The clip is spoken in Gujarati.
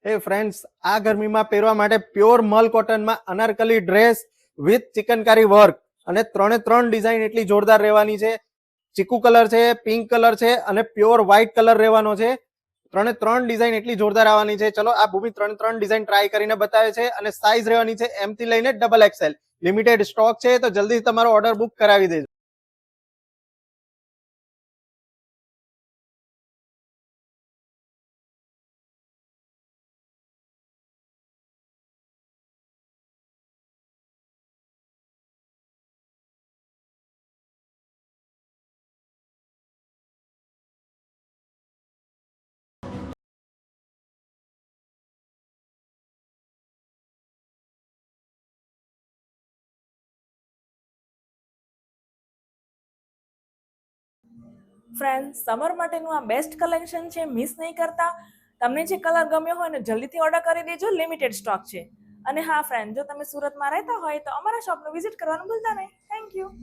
એ ફ્રેન્ડ્સ, આ ગરમીમાં પહેરવા માટે પ્યોર મલ કોટનમાં Anarkali dress with chikankari work અને 3 ડિઝાઇન એટલી જોરદાર રહેવાની છે. ચીકુ કલર છે, પિંક કલર છે અને પ્યોર વ્હાઇટ કલર રહેવાનો છે. 3 ડિઝાઇન એટલી જોરદાર આવવાની છે. ચલો આ ભૂમિ 3 ડિઝાઇન ટ્રાય કરીને બતાવે છે અને સાઇઝ રહેવાની છે એમ થી લઈને XXL. લિમિટેડ સ્ટોક છે તો જલ્દી તમારો ઓર્ડર બુક કરાવી દેજો. ફ્રેન્ડ, સમર માટેનું આ બેસ્ટ કલેક્શન છે, મિસ નહીં કરતા. તમને જે કલર ગમ્યો હોય ને જલ્દીથી ઓર્ડર કરી દેજો, લિમિટેડ સ્ટોક છે. અને હા ફ્રેન્ડ, જો તમે સુરતમાં રહેતા હોય તો અમારા શોપનું વિઝિટ કરવાનું ભૂલતા નહીં. Thank you.